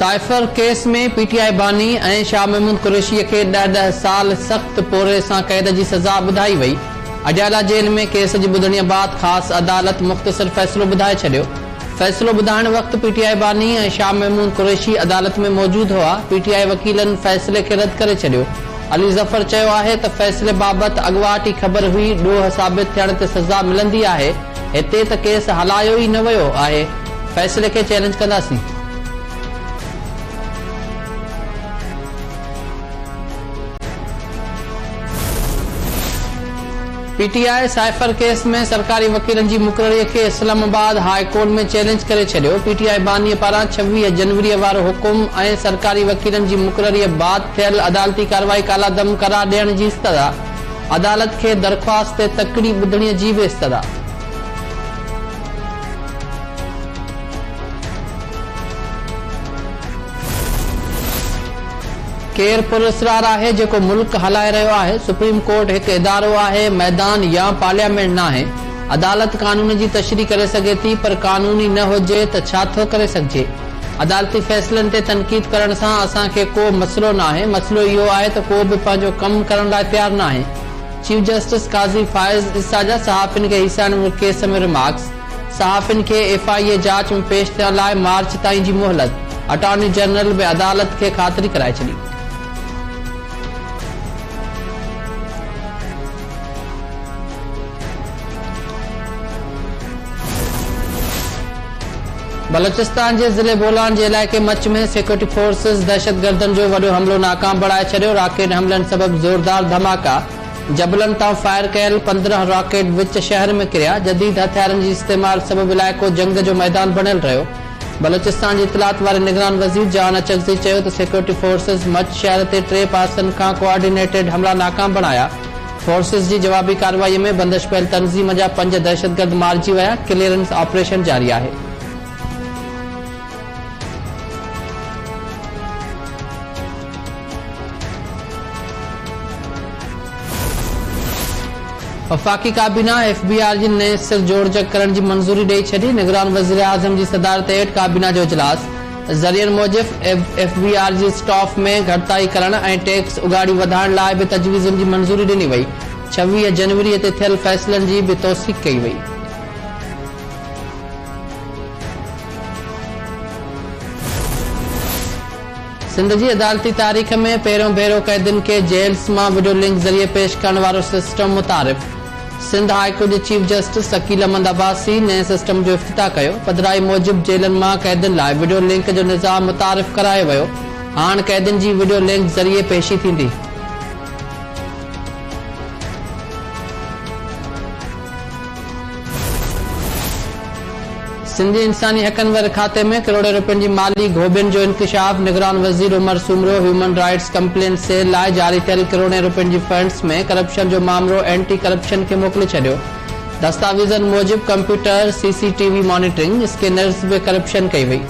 Cipher case में PTI बानी ऐं शाह महमूद कुरैशी खे 10 साल सख्त पोरे सां कैद जी सज़ा ॿुधाई वई। अडियाला जेल में केस जी ॿुधणीअ बाद ख़ासि अदालत मुख़्तसिर फ़ैसिलो ॿुधाए छॾियो। फ़ैसिलो ॿुधाइण वक़्तु पीटीआई बानी ऐं शाह महमूद कुरैशी अदालत में मौजूद हुआ। पीटीआई वकीलनि फ़ैसिले खे रद्द करे छॾियो। अली ज़फ़र चयो आहे त फ़ैसिले बाबति अॻुवाट ई ख़बर हुई, ॾोह साबित थियण ते सज़ा मिलंदी आहे। हिते त केस हलायो ई न वियो आहे। फ़ैसिले खे चैलेंज कंदासीं। पीटीआई साइफर केस में सरकारी वकीलनि जी मुक़ररीअ खे इस्लामाबाद हाई कोर्ट में चैलेंज करे छॾियो। पीटीआई बानीअ पारां 26 जनवरी वारो हुकुम ऐं सरकारी वकीलनि जी मुक़ररीअ बाद थियल अदालती कार्रवाई कालादम करार ॾियण जी इस्तदा। अदालत खे दरख़्वास्त ते तकड़ी ॿुधणीअ जी बि इस्तदा। केर पुरस्कार आहे जेको मुल्क हलाए रहियो आहे। सुप्रीम कोर्ट हिकु इदारो आहे, मैदान या पार्लियामेंट न आहे। अदालत कानून जी तशरीह करे सघे थी, पर कानूनी न हुजे त छा थो करे सघिजे। अदालती फ़ैसिलनि ते तनक़ीद करण सां असांखे को मसइलो न आहे। मसइलो इहो आहे त को बि पंहिंजो कमु करण लाइ तयारु न आहे। चीफ जस्टिस काज़ी फाइज़ इसाजा सहाफ़िन खे हिसाइण केस में रिमार्क्स। सहाफ़िन खे एफआईए जांच में पेश थियण लाइ मार्च ताईं जी मोहलत। अटॉर्नी जनरल बि अदालत खे ख़ातिरी कराए छॾी। बलोचिस्तान के ज़िले बोलान के इलाके मच में सिक्योरिटी फोर्सेस दहशतगर्दन जो वॾो हमलो नाकाम बणाए छॾियो। रॉकेट हमलन सबब जोरदार धमाका। जबलन तां फायर कयल 15 रॉकेट विच शहर में किरिया। जदीद हथियारनि जी इस्तेमाल सबब इलाइक़ो जंग जो मैदान बणियल रहियो। बलोचिस्तान जी इतलात वारे निगरान वज़ीर जान अचकज़ी चयो त सिक्योरिटी फोर्सेस मच शहर ते 3 पासनि खां कोऑर्डिनेटेड हमला नाकाम बणाया। फोर्सेस जी जवाबी कार्रवाई में बंदिश पियल तंज़ीम जा 5 दहशतगर्द मारिजी विया। क्लियरेंस ऑपरेशन जारी आहे। वफ़ाक़ी काबीना एफबीआर जी नए सिर जोड़जक करण जी मंज़ूरी ॾेई छॾी। निगरान वज़ीर आज़म जी सदारत हेठि काबीना जो इजलास। ज़रियनि मूजिब एफबीआर जी स्टाफ में घटिताई करण ऐं टैक्स उगाड़ी वधाइण लाइ बि तजवीज़ुनि जी मंज़ूरी ॾिनी वई। 26 जनवरी ते थियल फ़ैसिलनि जी बि तौसीक़ कई वई। सिंध जी अदालती तारीख़ में पहिरियों भेरो कैदियुनि खे जेल्स मां वीडियो लिंक ज़रिए पेश करण वारो सिस्टम मुतारिफ़। सिंध हाई कोर्ट जे चीफ जस्टिस शकील अहमद अब्बासी नए सिस्टम जो इफ्तिताह कयो। पधिराई मूजिब जेलनि मां कैदियुनि लाइ वीडियो लिंक जो निज़ाम मुतारिफ़ करायो वियो। हाणे कैदियुनि जी वीडियो लिंक ज़रिए पेशी थींदी। सिंधी इंसानी हक़नि वारे खाते में करोड़ों रुपयनि जी माली घोबियुनि जो इंकशाफ। निगरान वज़ीर Umar Soomro human rights complaint cell लाइ जारी थियल करोड़ों रुपयनि जी फंड्स में करप्शन जो मामलो एंटी करप्शन खे मोकिले छॾियो। दस्तावेज़नि मूजिब कंप्यूटर, सीसीटीवी मॉनिटरिंग, स्कैनर्स में करप्शन कई वई।